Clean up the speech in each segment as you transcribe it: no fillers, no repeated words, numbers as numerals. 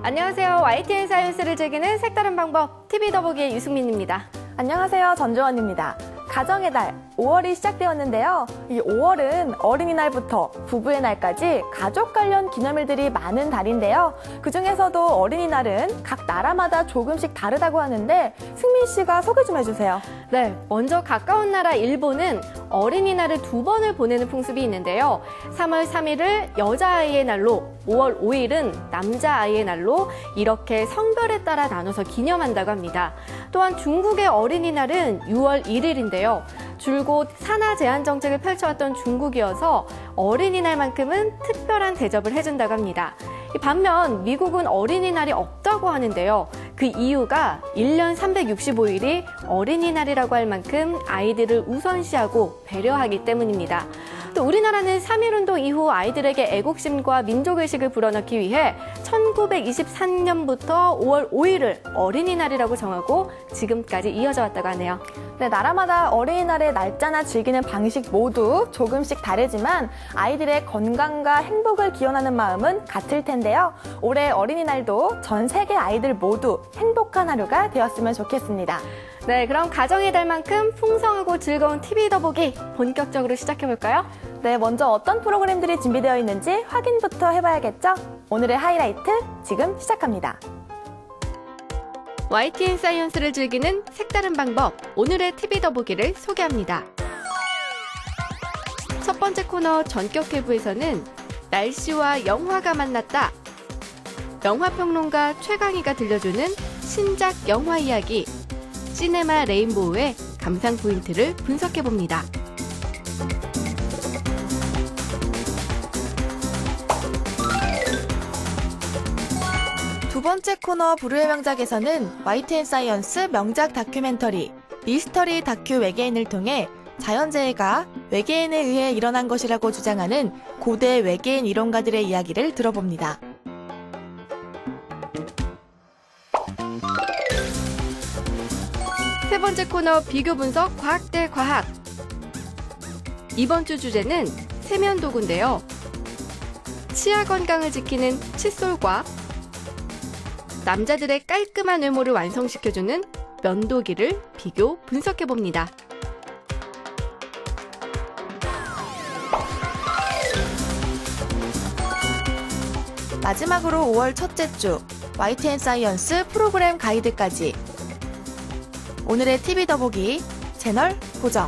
안녕하세요. YTN 사이언스를 즐기는 색다른 방법 TV 더보기의 유승민입니다. 안녕하세요. 전주원입니다. 가정의 달 5월이 시작되었는데요. 이 5월은 어린이날부터 부부의 날까지 가족 관련 기념일들이 많은 달인데요. 그중에서도 어린이날은 각 나라마다 조금씩 다르다고 하는데 승민 씨가 소개 좀 해주세요. 네, 먼저 가까운 나라 일본은 어린이날을 2번을 보내는 풍습이 있는데요. 3월 3일을 여자아이의 날로, 5월 5일은 남자아이의 날로 이렇게 성별에 따라 나눠서 기념한다고 합니다. 또한 중국의 어린이날은 6월 1일인데요. 줄곧 산하 제한 정책을 펼쳐왔던 중국이어서 어린이날만큼은 특별한 대접을 해준다고 합니다. 반면 미국은 어린이날이 없다고 하는데요. 그 이유가 1년 365일이 어린이날이라고 할 만큼 아이들을 우선시하고 배려하기 때문입니다. 또 우리나라는 3.1운동 이후 아이들에게 애국심과 민족의식을 불어넣기 위해 1923년부터 5월 5일을 어린이날이라고 정하고 지금까지 이어져 왔다고 하네요. 네, 나라마다 어린이날의 날짜나 즐기는 방식 모두 조금씩 다르지만 아이들의 건강과 행복을 기원하는 마음은 같을 텐데요. 올해 어린이날도 전 세계 아이들 모두 행복한 하루가 되었으면 좋겠습니다. 네, 그럼 가정의 달만큼 풍성하고 즐거운 TV 더보기 본격적으로 시작해볼까요? 네, 먼저 어떤 프로그램들이 준비되어 있는지 확인부터 해봐야겠죠? 오늘의 하이라이트 지금 시작합니다. YTN 사이언스를 즐기는 색다른 방법, 오늘의 TV 더보기를 소개합니다. 첫 번째 코너 전격 회부에서는 날씨와 영화가 만났다. 영화평론가 최강희가 들려주는 신작 영화 이야기, 시네마 레인보우의 감상 포인트를 분석해봅니다. 두 번째 코너 불후의 명작에서는 YTN 사이언스 명작 다큐멘터리 미스터리 다큐 외계인을 통해 자연재해가 외계인에 의해 일어난 것이라고 주장하는 고대 외계인 이론가들의 이야기를 들어봅니다. 세 번째 코너 비교 분석 과학 대 과학. 이번 주 주제는 세면도구인데요. 치아 건강을 지키는 칫솔과 남자들의 깔끔한 외모를 완성시켜주는 면도기를 비교 분석해봅니다. 마지막으로 5월 첫째 주 YTN 사이언스 프로그램 가이드까지. 오늘의 TV 더보기 채널 고정.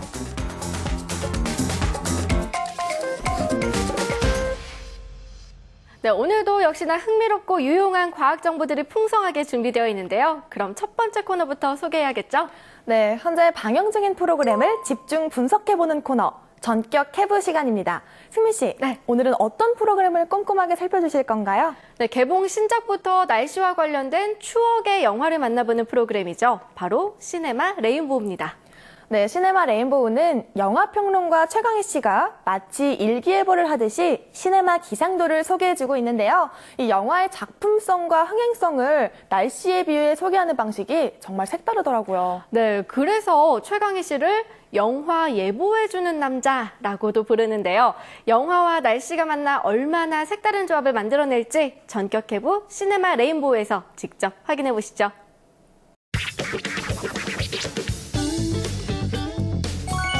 네, 오늘도 역시나 흥미롭고 유용한 과학 정보들이 풍성하게 준비되어 있는데요. 그럼 첫 번째 코너부터 소개해야겠죠? 네, 현재 방영 중인 프로그램을 집중 분석해보는 코너 전격 해부 시간입니다. 승민 씨, 네. 오늘은 어떤 프로그램을 꼼꼼하게 살펴주실 건가요? 네, 개봉 신작부터 날씨와 관련된 추억의 영화를 만나보는 프로그램이죠. 바로 시네마 레인보우입니다. 네, 시네마 레인보우는 영화평론가 최강희 씨가 마치 일기예보를 하듯이 시네마 기상도를 소개해주고 있는데요. 이 영화의 작품성과 흥행성을 날씨에 비유해 소개하는 방식이 정말 색다르더라고요. 네, 그래서 최강희 씨를 영화 예보해주는 남자라고도 부르는데요. 영화와 날씨가 만나 얼마나 색다른 조합을 만들어낼지 전격 해부 시네마 레인보우에서 직접 확인해 보시죠.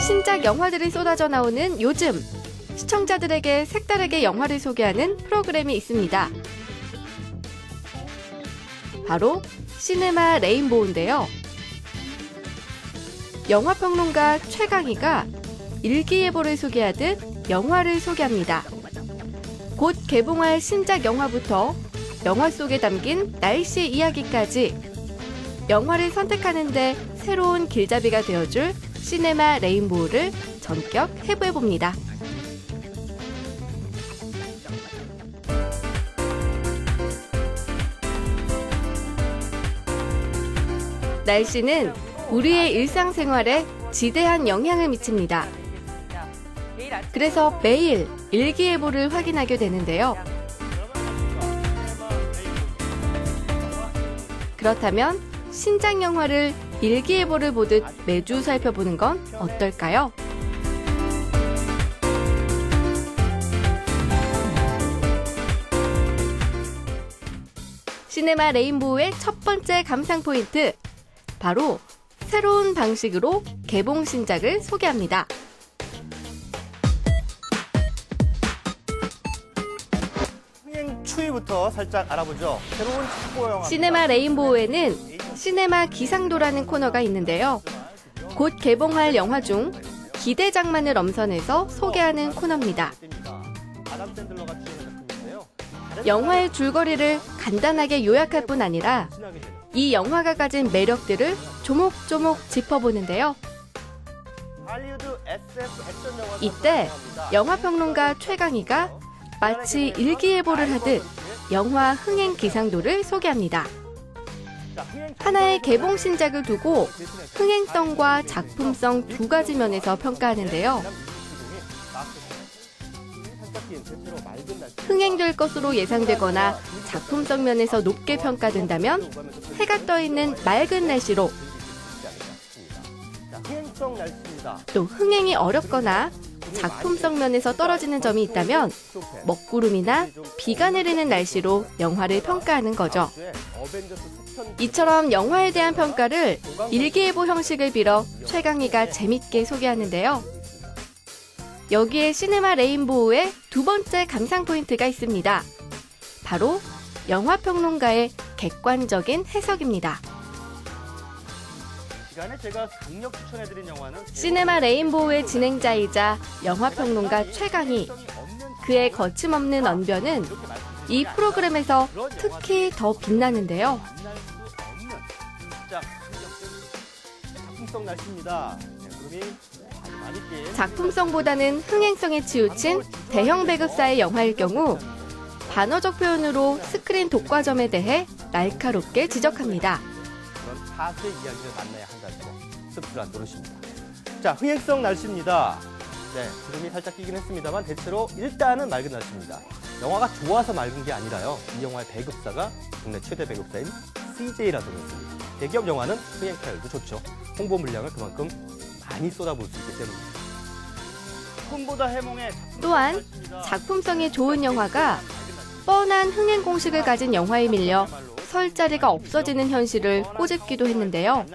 신작 영화들이 쏟아져 나오는 요즘, 시청자들에게 색다르게 영화를 소개하는 프로그램이 있습니다. 바로 시네마 레인보우인데요. 영화평론가 최강희가 일기예보를 소개하듯 영화를 소개합니다. 곧 개봉할 신작 영화부터 영화 속에 담긴 날씨 이야기까지 영화를 선택하는데 새로운 길잡이가 되어줄 시네마 레인보우를 전격 해부해봅니다. 날씨는 우리의 일상생활에 지대한 영향을 미칩니다. 그래서 매일 일기예보를 확인하게 되는데요. 그렇다면 신작 영화를 일기예보를 보듯 매주 살펴보는 건 어떨까요? 시네마 레인보우의 첫 번째 감상 포인트, 바로 새로운 방식으로 개봉 신작을 소개합니다. 흥행 추이부터 살짝 알아보죠. 새로운 첩보 영화. 시네마 레인보우에는 시네마 기상도라는 코너가 있는데요. 곧 개봉할 영화 중 기대작만을 엄선해서 소개하는 코너입니다. 아담 샌들러가 주연한 작품인데요. 영화의 줄거리를 간단하게 요약할 뿐 아니라 이 영화가 가진 매력들을 조목조목 짚어보는데요. 할리우드 SF 액션 영화 이때 영화평론가 최강희가 마치 일기예보를 하듯 영화 흥행 기상도를 소개합니다. 하나의 개봉 신작을 두고 흥행성과 작품성 두 가지 면에서 평가하는데요. 흥행될 것으로 예상되거나 작품성 면에서 높게 평가된다면 해가 떠 있는 맑은 날씨로, 또 흥행이 어렵거나 작품성 면에서 떨어지는 점이 있다면 먹구름이나 비가 내리는 날씨로 영화를 평가하는 거죠. 이처럼 영화에 대한 평가를 일기예보 형식을 빌어 최강희가 재밌게 소개하는데요. 여기에 시네마 레인보우의 두 번째 감상 포인트가 있습니다. 바로 영화평론가의 객관적인 해석입니다. 제가 강력 추천해드린 영화는 시네마 레인보우의 진행자이자 영화평론가 최강희, 그의 거침없는 언변은 이 프로그램에서 특히 더 빛나는데요. 작품성 날씨입니다. 작품성보다는 흥행성에 치우친 대형 배급사의 영화일 경우 반어적 표현으로 스크린 독과점에 대해 날카롭게 지적합니다. 그런 사수의 이야기를 만나야 한다는 씁쓸한 노릇입니다. 자, 흥행성 날씨입니다. 네, 구름이 살짝 끼긴 했습니다만 대체로 일단은 맑은 날씨입니다. 영화가 좋아서 맑은 게 아니라요. 이 영화의 배급사가 국내 최대 배급사인 CJ라서 그렇습니다. 대기업 영화는 흥행 타율도 좋죠. 홍보 물량을 그만큼 많이 쏟아볼 수 있기 때문입니다. 꿈보다 해몽의 또한 작품성이 좋은 영화가 뻔한 흥행 공식을 가진 영화에 밀려 설 자리가 없어지는 현실을 꼬집기도 했는데요.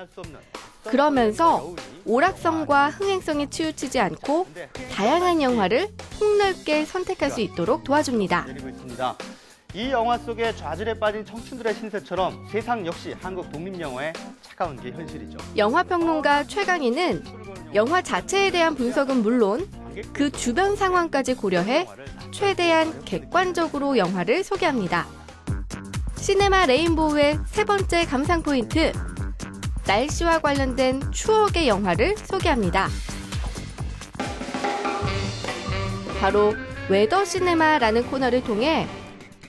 그러면서 오락성과 흥행성에 치우치지 않고 다양한 영화를 폭넓게 선택할 수 있도록 도와줍니다. 이 영화 속에 좌절에 빠진 청춘들의 신세처럼 세상 역시 한국 독립영화에 차가운 게 현실이죠. 영화평론가 최강희는 영화 자체에 대한 분석은 물론 그 주변 상황까지 고려해 최대한 객관적으로 영화를 소개합니다. 시네마 레인보우의 세 번째 감상 포인트, 날씨와 관련된 추억의 영화를 소개합니다. 바로 웨더 시네마라는 코너를 통해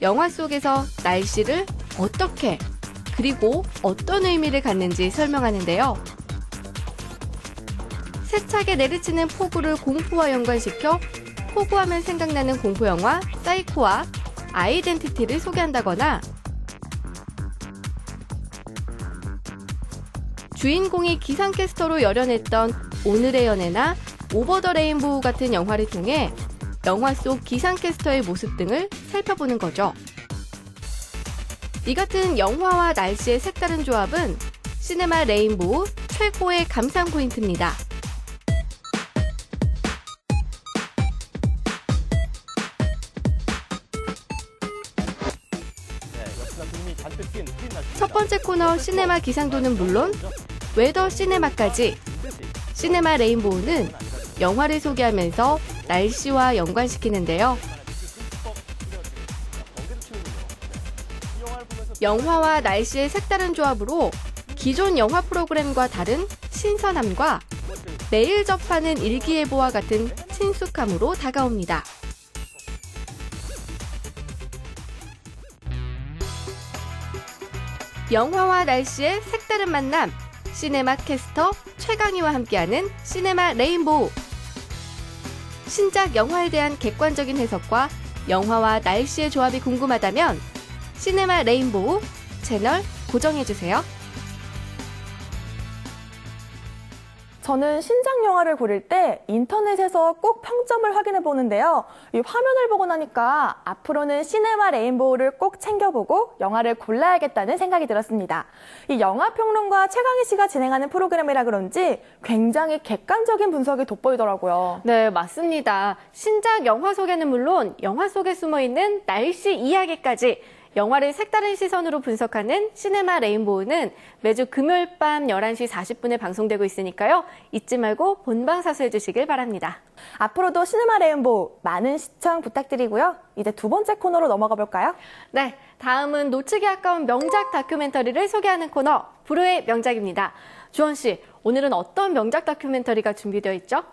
영화 속에서 날씨를 어떻게 그리고 어떤 의미를 갖는지 설명하는데요. 세차게 내리치는 폭우를 공포와 연관시켜 폭우하면 생각나는 공포영화 사이코와 아이덴티티를 소개한다거나 주인공이 기상캐스터로 열연했던 오늘의 연애나 오버 더 레인보우 같은 영화를 통해 영화 속 기상캐스터의 모습 등을 살펴보는 거죠. 이 같은 영화와 날씨의 색다른 조합은 시네마 레인보우 최고의 감상 포인트입니다. 첫 번째 코너 시네마 기상도는 물론 웨더 시네마까지 시네마 레인보우는 영화를 소개하면서 날씨와 연관시키는데요. 영화와 날씨의 색다른 조합으로 기존 영화 프로그램과 다른 신선함과 매일 접하는 일기예보와 같은 친숙함으로 다가옵니다. 영화와 날씨의 색다른 만남, 시네마 캐스터 최강희와 함께하는 시네마 레인보우. 신작 영화에 대한 객관적인 해석과 영화와 날씨의 조합이 궁금하다면 시네마 레인보우 채널 고정해주세요. 저는 신작 영화를 고를 때 인터넷에서 꼭 평점을 확인해 보는데요. 이 화면을 보고 나니까 앞으로는 시네마 레인보우를 꼭 챙겨보고 영화를 골라야겠다는 생각이 들었습니다. 이 영화평론가 최강희 씨가 진행하는 프로그램이라 그런지 굉장히 객관적인 분석이 돋보이더라고요. 네, 맞습니다. 신작 영화 소개는 물론 영화 속에 숨어있는 날씨 이야기까지 영화를 색다른 시선으로 분석하는 시네마 레인보우는 매주 금요일 밤 11시 40분에 방송되고 있으니까요. 잊지 말고 본방 사수해 주시길 바랍니다. 앞으로도 시네마 레인보우 많은 시청 부탁드리고요. 이제 두 번째 코너로 넘어가 볼까요? 네, 다음은 놓치기 아까운 명작 다큐멘터리를 소개하는 코너, 불후의 명작입니다. 주원 씨, 오늘은 어떤 명작 다큐멘터리가 준비되어 있죠?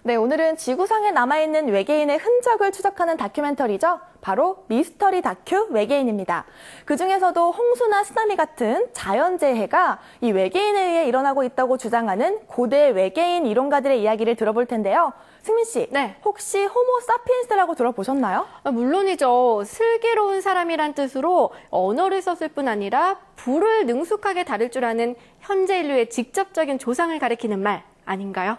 네, 오늘은 지구상에 남아있는 외계인의 흔적을 추적하는 다큐멘터리죠. 바로 미스터리 다큐 외계인입니다. 그중에서도 홍수나 쓰나미 같은 자연재해가 이 외계인에 의해 일어나고 있다고 주장하는 고대 외계인 이론가들의 이야기를 들어볼 텐데요. 승민 씨, 네. 혹시 호모 사피엔스라고 들어보셨나요? 물론이죠. 슬기로운 사람이란 뜻으로 언어를 썼을 뿐 아니라 불을 능숙하게 다룰 줄 아는 현재 인류의 직접적인 조상을 가리키는 말 아닌가요?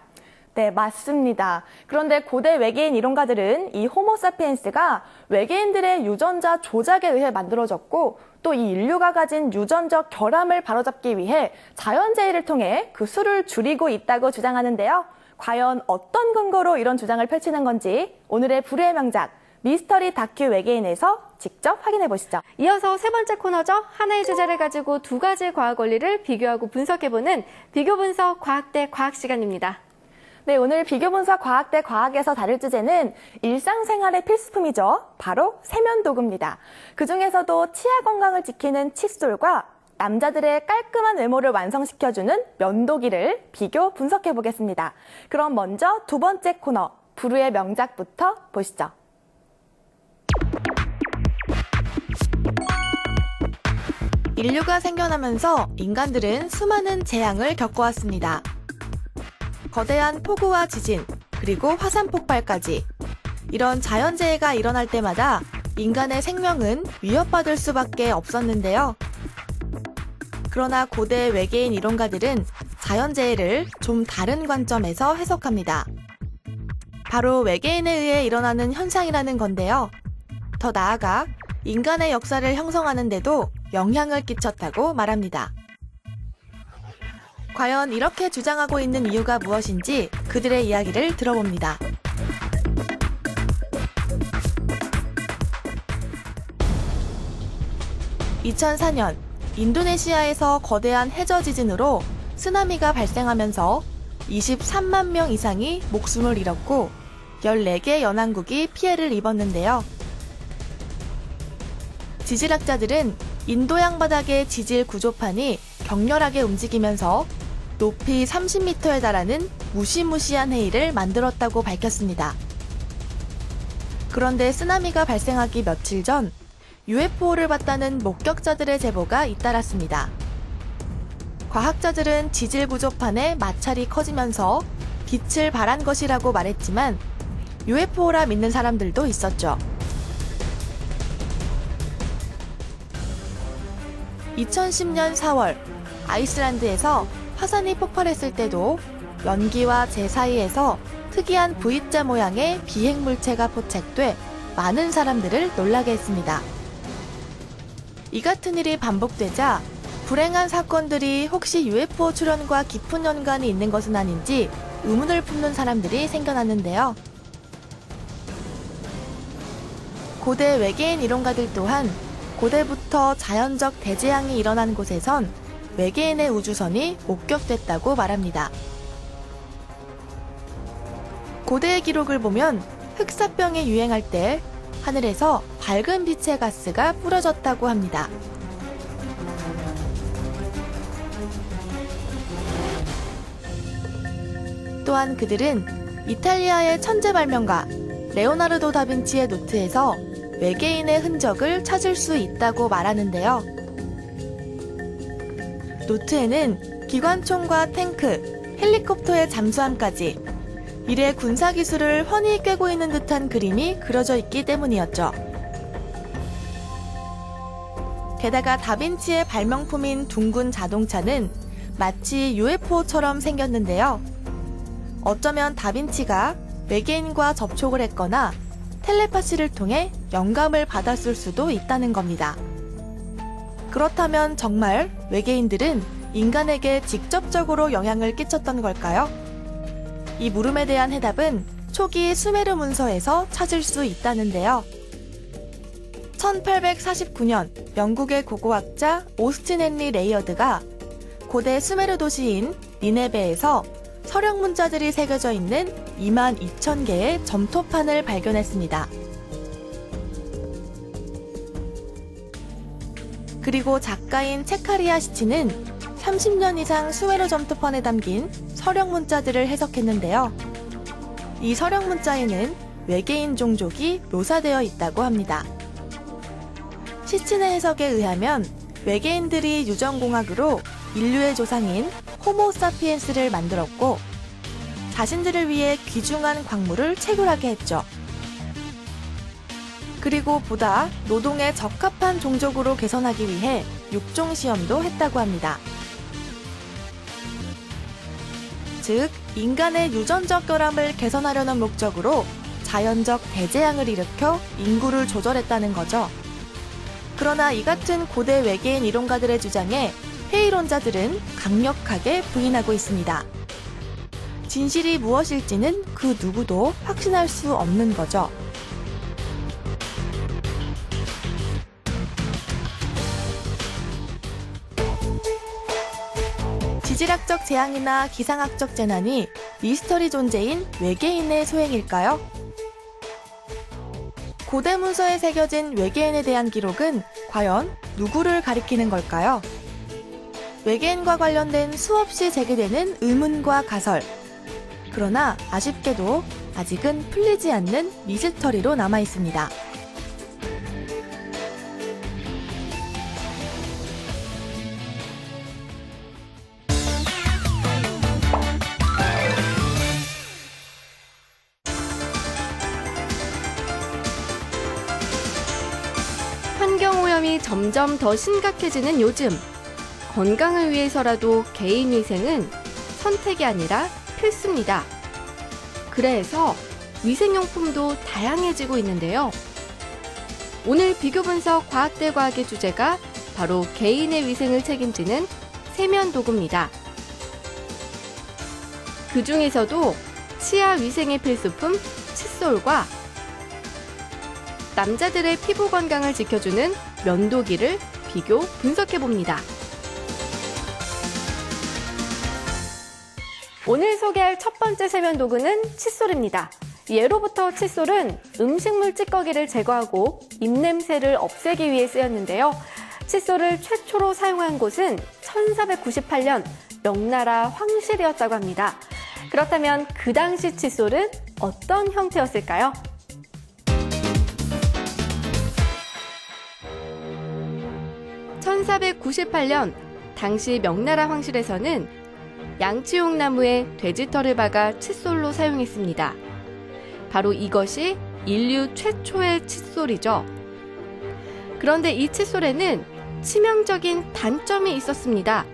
네, 맞습니다. 그런데 고대 외계인 이론가들은 이 호모 사피엔스가 외계인들의 유전자 조작에 의해 만들어졌고 또 이 인류가 가진 유전적 결함을 바로잡기 위해 자연재해를 통해 그 수를 줄이고 있다고 주장하는데요. 과연 어떤 근거로 이런 주장을 펼치는 건지 오늘의 불후의 명작 미스터리 다큐 외계인에서 직접 확인해 보시죠. 이어서 세 번째 코너죠. 하나의 주제를 가지고 두 가지 과학 원리를 비교하고 분석해보는 비교 분석 과학대 과학 시간입니다. 네, 오늘 비교 분석 과학대 과학에서 다룰 주제는 일상생활의 필수품이죠. 바로 세면도구입니다. 그중에서도 치아 건강을 지키는 칫솔과 남자들의 깔끔한 외모를 완성시켜주는 면도기를 비교 분석해 보겠습니다. 그럼 먼저 두 번째 코너, 불후의 명작부터 보시죠. 인류가 생겨나면서 인간들은 수많은 재앙을 겪어왔습니다. 거대한 폭우와 지진, 그리고 화산 폭발까지 이런 자연재해가 일어날 때마다 인간의 생명은 위협받을 수밖에 없었는데요. 그러나 고대 외계인 이론가들은 자연재해를 좀 다른 관점에서 해석합니다. 바로 외계인에 의해 일어나는 현상이라는 건데요. 더 나아가 인간의 역사를 형성하는 데도 영향을 끼쳤다고 말합니다. 과연 이렇게 주장하고 있는 이유가 무엇인지 그들의 이야기를 들어봅니다. (2004년) 인도네시아에서 거대한 해저 지진으로 쓰나미가 발생하면서 23만 명 이상이 목숨을 잃었고 14개 연안국이 피해를 입었는데요. 지질학자들은 인도양 바닥의 지질 구조판이 격렬하게 움직이면서 높이 30m에 달하는 무시무시한 해일을 만들었다고 밝혔습니다. 그런데 쓰나미가 발생하기 며칠 전 UFO를 봤다는 목격자들의 제보가 잇따랐습니다. 과학자들은 지질 구조판의 마찰이 커지면서 빛을 발한 것이라고 말했지만 UFO라 믿는 사람들도 있었죠. 2010년 4월 아이슬란드에서 화산이 폭발했을 때도 연기와 재 사이에서 특이한 V자 모양의 비행물체가 포착돼 많은 사람들을 놀라게 했습니다. 이 같은 일이 반복되자 불행한 사건들이 혹시 UFO 출현과 깊은 연관이 있는 것은 아닌지 의문을 품는 사람들이 생겨났는데요. 고대 외계인 이론가들 또한 고대부터 자연적 대재앙이 일어난 곳에선 외계인의 우주선이 목격됐다고 말합니다. 고대의 기록을 보면 흑사병이 유행할 때 하늘에서 밝은 빛의 가스가 뿌려졌다고 합니다. 또한 그들은 이탈리아의 천재 발명가 레오나르도 다빈치의 노트에서 외계인의 흔적을 찾을 수 있다고 말하는데요. 노트에는 기관총과 탱크, 헬리콥터의 잠수함까지 미래 군사기술을 훤히 꿰고 있는 듯한 그림이 그려져 있기 때문이었죠. 게다가 다빈치의 발명품인 둥근 자동차는 마치 UFO처럼 생겼는데요. 어쩌면 다빈치가 외계인과 접촉을 했거나 텔레파시를 통해 영감을 받았을 수도 있다는 겁니다. 그렇다면 정말 외계인들은 인간에게 직접적으로 영향을 끼쳤던 걸까요? 이 물음에 대한 해답은 초기 수메르 문서에서 찾을 수 있다는데요. 1849년 영국의 고고학자 오스틴 헨리 레이어드가 고대 수메르 도시인 니네베에서 서령 문자들이 새겨져 있는 22,000개의 점토판을 발견했습니다. 그리고 작가인 체카리아 시치는 30년 이상 수메르 점토판에 담긴 서령 문자들을 해석했는데요. 이 서령 문자에는 외계인 종족이 묘사되어 있다고 합니다. 시친의 해석에 의하면 외계인들이 유전공학으로 인류의 조상인 호모사피엔스를 만들었고 자신들을 위해 귀중한 광물을 채굴하게 했죠. 그리고 보다 노동에 적합한 종족으로 개선하기 위해 육종 시험도 했다고 합니다. 즉, 인간의 유전적 결함을 개선하려는 목적으로 자연적 대재앙을 일으켜 인구를 조절했다는 거죠. 그러나 이 같은 고대 외계인 이론가들의 주장에 회의론자들은 강력하게 부인하고 있습니다. 진실이 무엇일지는 그 누구도 확신할 수 없는 거죠. 지질학적 재앙이나 기상학적 재난이 미스터리 존재인 외계인의 소행일까요? 고대 문서에 새겨진 외계인에 대한 기록은 과연 누구를 가리키는 걸까요? 외계인과 관련된 수없이 제기되는 의문과 가설. 그러나 아쉽게도 아직은 풀리지 않는 미스터리로 남아 있습니다. 환경오염이 점점 더 심각해지는 요즘, 건강을 위해서라도 개인위생은 선택이 아니라 필수입니다. 그래서 위생용품도 다양해지고 있는데요. 오늘 비교분석 과학대 과학의 주제가 바로 개인의 위생을 책임지는 세면도구입니다. 그 중에서도 치아 위생의 필수품 칫솔과 남자들의 피부 건강을 지켜주는 면도기를 비교 분석해봅니다. 오늘 소개할 첫 번째 세면도구는 칫솔입니다. 예로부터 칫솔은 음식물 찌꺼기를 제거하고 입냄새를 없애기 위해 쓰였는데요. 칫솔을 최초로 사용한 곳은 1498년 명나라 황실이었다고 합니다. 그렇다면 그 당시 칫솔은 어떤 형태였을까요? (1498년) 당시 명나라 황실에서는 양치용 나무에 돼지털을 박아 칫솔로 사용했습니다. 바로 이것이 인류 최초의 칫솔이죠. 그런데 이 칫솔에는 치명적인 단점이 있었습니다.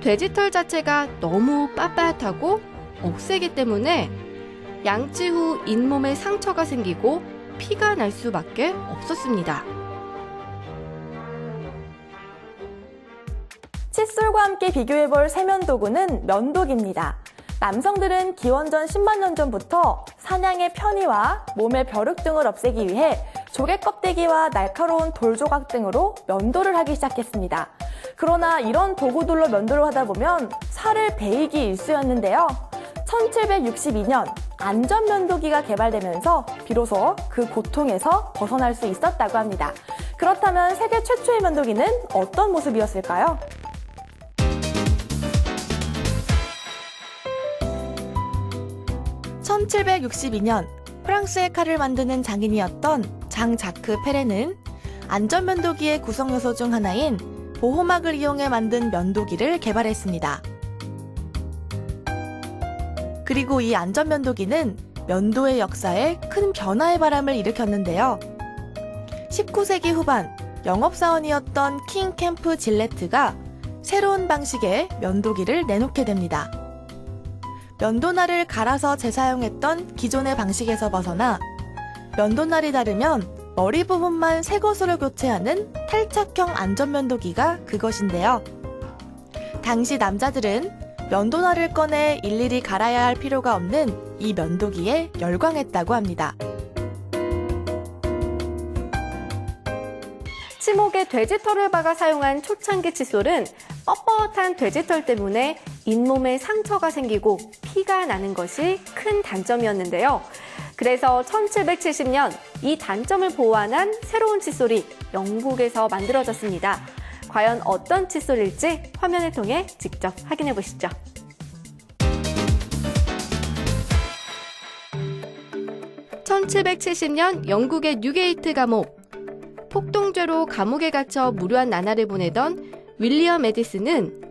돼지털 자체가 너무 빳빳하고 억세기 때문에 양치 후 잇몸에 상처가 생기고 피가 날 수밖에 없었습니다. 칫솔과 함께 비교해볼 세면도구는 면도기입니다. 남성들은 기원전 10만 년 전부터 사냥의 편의와 몸의 벼룩 등을 없애기 위해 조개 껍데기와 날카로운 돌 조각 등으로 면도를 하기 시작했습니다. 그러나 이런 도구들로 면도를 하다 보면 살을 베이기 일쑤였는데요. 1762년 안전면도기가 개발되면서 비로소 그 고통에서 벗어날 수 있었다고 합니다. 그렇다면 세계 최초의 면도기는 어떤 모습이었을까요? (1762년) 프랑스의 칼을 만드는 장인이었던 장 자크 페레는 안전면도기의 구성 요소 중 하나인 보호막을 이용해 만든 면도기를 개발했습니다. 그리고 이 안전면도기는 면도의 역사에 큰 변화의 바람을 일으켰는데요. 19세기 후반 영업사원이었던 킹 캠프 질레트가 새로운 방식의 면도기를 내놓게 됩니다. 면도날을 갈아서 재사용했던 기존의 방식에서 벗어나 면도날이 닳으면 머리 부분만 새 것으로 교체하는 탈착형 안전면도기가 그것인데요. 당시 남자들은 면도날을 꺼내 일일이 갈아야 할 필요가 없는 이 면도기에 열광했다고 합니다. 치목에 돼지털을 박아 사용한 초창기 칫솔은 뻣뻣한 돼지털 때문에 잇몸에 상처가 생기고 피가 나는 것이 큰 단점이었는데요. 그래서 1770년 이 단점을 보완한 새로운 칫솔이 영국에서 만들어졌습니다. 과연 어떤 칫솔일지 화면을 통해 직접 확인해 보시죠. (1770년) 영국의 뉴게이트 감옥. 폭동죄로 감옥에 갇혀 무료한 나날을 보내던 윌리엄 에디슨은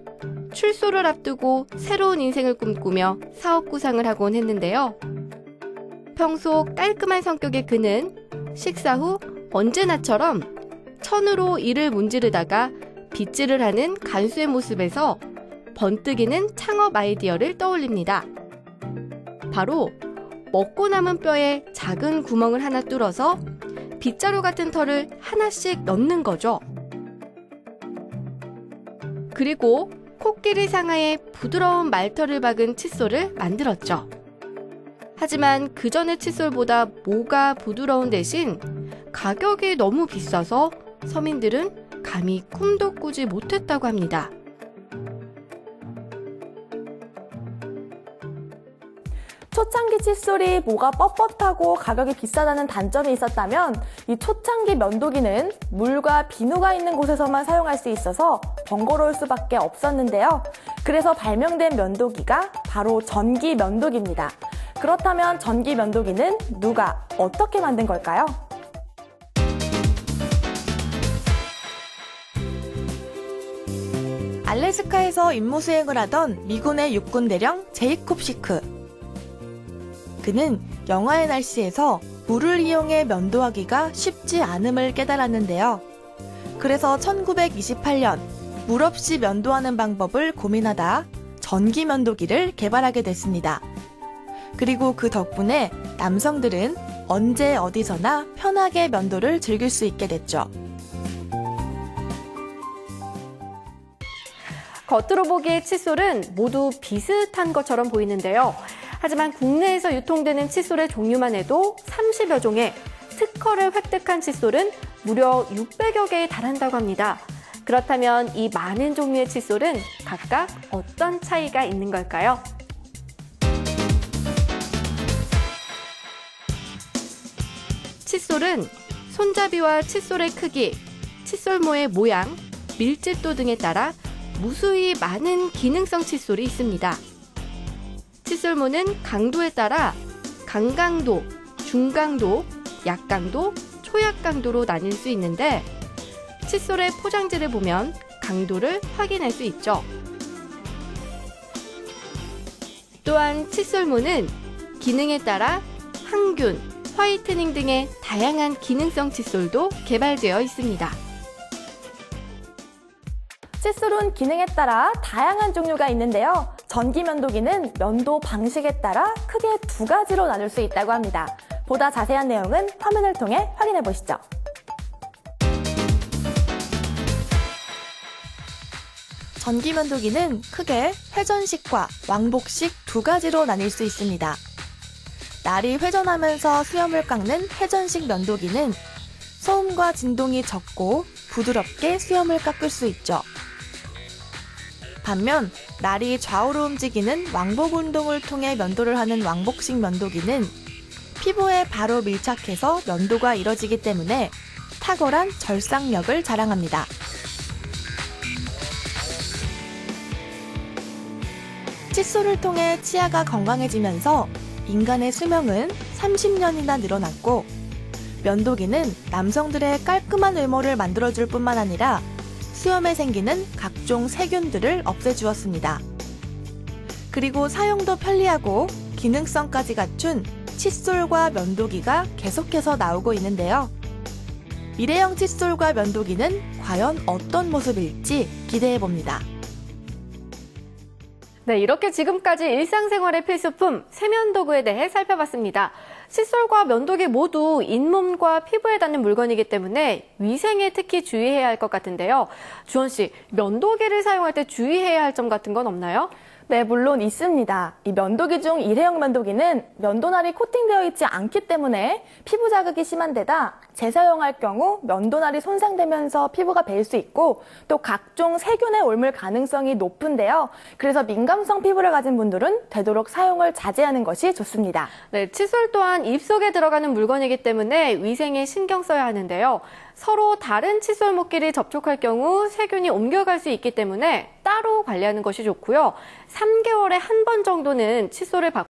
출소를 앞두고 새로운 인생을 꿈꾸며 사업 구상을 하곤 했는데요. 평소 깔끔한 성격의 그는 식사 후 언제나처럼 천으로 이를 문지르다가 빗질을 하는 간수의 모습에서 번뜩이는 창업 아이디어를 떠올립니다. 바로 먹고 남은 뼈에 작은 구멍을 하나 뚫어서 빗자루 같은 털을 하나씩 넣는 거죠. 그리고 코끼리 상하에 부드러운 말털을 박은 칫솔을 만들었죠. 하지만 그 전의 칫솔보다 모가 부드러운 대신 가격이 너무 비싸서 서민들은 감히 꿈도 꾸지 못했다고 합니다. 초창기 칫솔이 모가 뻣뻣하고 가격이 비싸다는 단점이 있었다면 이 초창기 면도기는 물과 비누가 있는 곳에서만 사용할 수 있어서 번거로울 수밖에 없었는데요. 그래서 발명된 면도기가 바로 전기 면도기입니다. 그렇다면 전기 면도기는 누가 어떻게 만든 걸까요? 알래스카에서 임무수행을 하던 미군의 육군 대령 제이콥 시크. 그는 영하의 날씨에서 물을 이용해 면도하기가 쉽지 않음을 깨달았는데요. 그래서 1928년 물 없이 면도하는 방법을 고민하다 전기 면도기를 개발하게 됐습니다. 그리고 그 덕분에 남성들은 언제 어디서나 편하게 면도를 즐길 수 있게 됐죠. 겉으로 보기에 칫솔은 모두 비슷한 것처럼 보이는데요. 하지만 국내에서 유통되는 칫솔의 종류만 해도 30여 종에 특허를 획득한 칫솔은 무려 600여 개에 달한다고 합니다. 그렇다면 이 많은 종류의 칫솔은 각각 어떤 차이가 있는 걸까요? 칫솔은 손잡이와 칫솔의 크기, 칫솔모의 모양, 밀집도 등에 따라 무수히 많은 기능성 칫솔이 있습니다. 칫솔모는 강도에 따라 강강도, 중강도, 약강도, 초약강도로 나뉠 수 있는데 칫솔의 포장지를 보면 강도를 확인할 수 있죠. 또한 칫솔모는 기능에 따라 항균, 화이트닝 등의 다양한 기능성 칫솔도 개발되어 있습니다. 칫솔은 기능에 따라 다양한 종류가 있는데요. 전기 면도기는 면도 방식에 따라 크게 2가지로 나눌 수 있다고 합니다. 보다 자세한 내용은 화면을 통해 확인해 보시죠. 전기 면도기는 크게 회전식과 왕복식 2가지로 나뉠 수 있습니다. 날이 회전하면서 수염을 깎는 회전식 면도기는 소음과 진동이 적고 부드럽게 수염을 깎을 수 있죠. 반면 날이 좌우로 움직이는 왕복 운동을 통해 면도를 하는 왕복식 면도기는 피부에 바로 밀착해서 면도가 이뤄지기 때문에 탁월한 절삭력을 자랑합니다. 칫솔을 통해 치아가 건강해지면서 인간의 수명은 30년이나 늘어났고 면도기는 남성들의 깔끔한 외모를 만들어줄 뿐만 아니라 수염에 생기는 각종 세균들을 없애주었습니다. 그리고 사용도 편리하고 기능성까지 갖춘 칫솔과 면도기가 계속해서 나오고 있는데요. 미래형 칫솔과 면도기는 과연 어떤 모습일지 기대해봅니다. 네, 이렇게 지금까지 일상생활의 필수품 세면도구에 대해 살펴봤습니다. 칫솔과 면도기 모두 잇몸과 피부에 닿는 물건이기 때문에 위생에 특히 주의해야 할 것 같은데요. 주원 씨, 면도기를 사용할 때 주의해야 할 점 같은 건 없나요? 네, 물론 있습니다. 이 면도기 중 일회용 면도기는 면도날이 코팅되어 있지 않기 때문에 피부 자극이 심한 데다 재사용할 경우 면도날이 손상되면서 피부가 벨 수 있고 또 각종 세균에 옮을 가능성이 높은데요. 그래서 민감성 피부를 가진 분들은 되도록 사용을 자제하는 것이 좋습니다. 네, 칫솔 또한 입속에 들어가는 물건이기 때문에 위생에 신경 써야 하는데요. 서로 다른 칫솔 목끼리 접촉할 경우 세균이 옮겨갈 수 있기 때문에 따로 관리하는 것이 좋고요. 3개월에 한 번 정도는 칫솔을 바꾸는